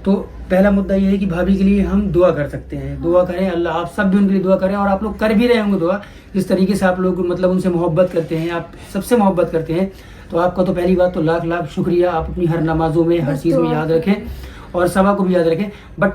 तो पहला मुद्दा ये है कि भाभी के लिए हम दुआ कर सकते हैं, दुआ करें, अल्लाह आप सब भी उनके लिए दुआ करें, और आप लोग कर भी रहे होंगे दुआ। जिस तरीके से आप लोग मतलब उनसे मोहब्बत करते हैं, आप सबसे मोहब्बत करते हैं, तो आपका तो पहली बात तो लाख लाख शुक्रिया। आप अपनी हर नमाजों में हर चीज़ में याद रखें और सबा को भी याद रखें। बट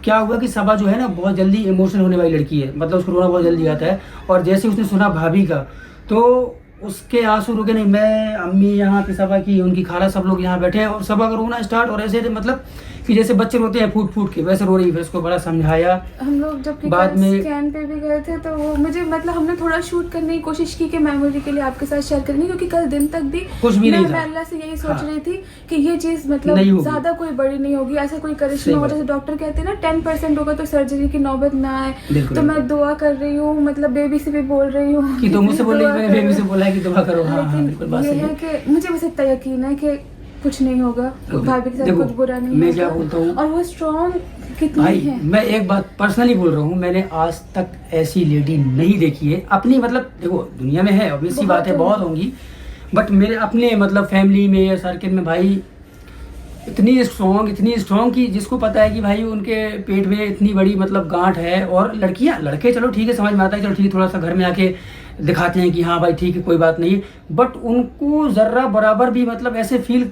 क्या हुआ कि सबा जो है ना बहुत जल्दी इमोशनल होने वाली लड़की है, मतलब उसको रोना बहुत जल्दी आता है, और जैसे उसने सुना भाभी का तो उसके आंसू रुके नहीं। मैं, अम्मी यहाँ पे सबा की, उनकी खाला, सब लोग यहाँ बैठे हैं और सबा का रोना स्टार्ट, और ऐसे मतलब कि जैसे बच्चे रोते हैं फूट फूट के, वैसे रो रही है। उसको बड़ा समझाया। हम लोग जब बाद में स्कैन पे भी गए थे तो वो मुझे मतलब हमने थोड़ा शूट करने की कोशिश की कि मेमोरी के लिए आपके साथ शेयर करनी, क्योंकि कल दिन तक भी कुछ भी नहीं था। मैं अल्लाह से यही सोच हाँ। रही थी कि ये चीज़ मतलब ज़्यादा कोई बड़ी नहीं होगी, ऐसा कोई करिश्मा हो जैसे डॉक्टर कहते हैं ना 10% होगा तो सर्जरी की नौबत ना आए। तो मैं दुआ कर रही हूँ, मतलब बेबी से भी बोल रही हूँ कि तुम मुझसे बोल रही, मैंने बेबी से बोला है कि दुआ करो। हाँ, बिल्कुल बात ये सही है कि मुझे बस इतना यकीन है कि कुछ नहीं होगा, भाभी के साथ कुछ बुरा नहीं मैं होगा। क्या बोलता हूँ, और वो स्ट्रॉन्ग कितनी भाई है। मैं एक बात पर्सनली बोल रहा हूँ, मैंने आज तक ऐसी लेडी नहीं देखी है अपनी, मतलब देखो दुनिया में है ऑब्वियसली बात है, बहुत होंगी, बट मेरे अपने मतलब फैमिली में या सर्किल में भाई इतनी स्ट्रॉन्ग कि जिसको पता है कि भाई उनके पेट में इतनी बड़ी मतलब गांठ है। और लड़कियां, लड़के चलो ठीक है समझ में आता है, चलो ठीक है थोड़ा सा घर में आके दिखाते हैं कि हाँ भाई ठीक है कोई बात नहीं, बट उनको जर्रा बराबर भी मतलब ऐसे फील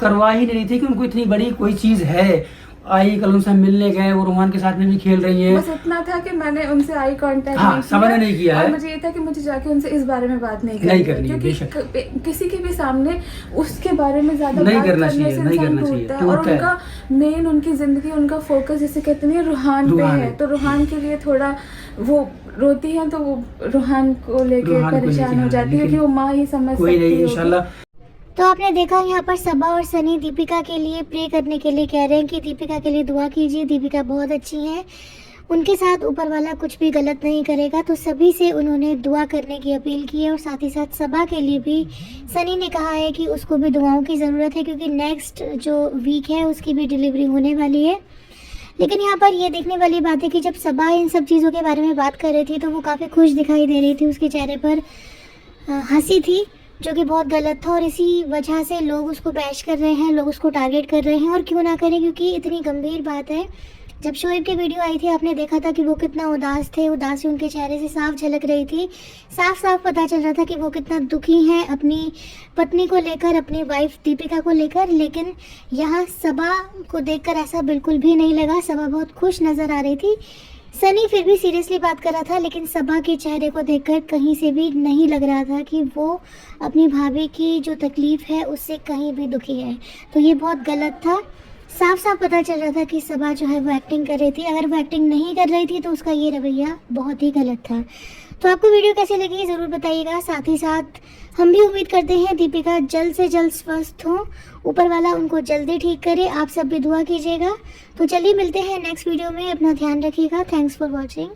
करवा ही नहीं रही थी कि उनको इतनी बड़ी कोई चीज़ है। आई कल उनसे मिलने गए, वो रोमान के साथ में भी खेल रही है। बस इतना था कि मैंने उनसे आई कांटेक्ट हाँ, सबने नहीं किया है। और मुझे ये था कि मुझे जाके उनसे इस बारे में बात नहीं करनी है, क्योंकि किसी के भी सामने उसके बारे में ज्यादा नहीं बात करना करने चाहिए, से नहीं इंसान करना चाहिए, टूटता है। और उनका मेन उनकी जिंदगी, उनका फोकस जैसे कहते हैं रूहान पे है, तो रूहान के लिए थोड़ा वो रोती है तो वो रूहान को लेके परेशान हो जाती है कि वो माँ ही समझ सकती है। इंशाल्लाह। तो आपने देखा यहाँ पर सबा और सनी दीपिका के लिए प्रे करने के लिए कह रहे हैं कि दीपिका के लिए दुआ कीजिए, दीपिका बहुत अच्छी है, उनके साथ ऊपर वाला कुछ भी गलत नहीं करेगा। तो सभी से उन्होंने दुआ करने की अपील की है, और साथ ही साथ सबा के लिए भी सनी ने कहा है कि उसको भी दुआओं की ज़रूरत है, क्योंकि नेक्स्ट जो वीक है उसकी भी डिलीवरी होने वाली है। लेकिन यहाँ पर ये देखने वाली बात है कि जब सबा इन सब चीज़ों के बारे में बात कर रही थी तो वो काफ़ी खुश दिखाई दे रही थी, उसके चेहरे पर हंसी थी, जो कि बहुत गलत था। और इसी वजह से लोग उसको बैश कर रहे हैं, लोग उसको टारगेट कर रहे हैं, और क्यों ना करें, क्योंकि इतनी गंभीर बात है। जब शोएब की वीडियो आई थी आपने देखा था कि वो कितना उदास थे, उदासी उनके चेहरे से साफ झलक रही थी, साफ साफ पता चल रहा था कि वो कितना दुखी हैं अपनी पत्नी को लेकर, अपनी वाइफ दीपिका को लेकर। लेकिन यहाँ सबा को देखकर ऐसा बिल्कुल भी नहीं लगा, सबा बहुत खुश नज़र आ रही थी। सनी फिर भी सीरियसली बात कर रहा था, लेकिन सबा के चेहरे को देखकर कहीं से भी नहीं लग रहा था कि वो अपनी भाभी की जो तकलीफ़ है उससे कहीं भी दुखी है। तो ये बहुत गलत था, साफ साफ पता चल रहा था कि सबा जो है वो एक्टिंग कर रही थी। अगर वो एक्टिंग नहीं कर रही थी तो उसका ये रवैया बहुत ही गलत था। तो आपको वीडियो कैसी लगी ज़रूर बताइएगा। साथ ही साथ हम भी उम्मीद करते हैं दीपिका जल्द से जल्द स्वस्थ हों, ऊपर वाला उनको जल्दी ठीक करे, आप सब भी दुआ कीजिएगा। तो चलिए मिलते हैं नेक्स्ट वीडियो में, अपना ध्यान रखिएगा। Thanks for watching.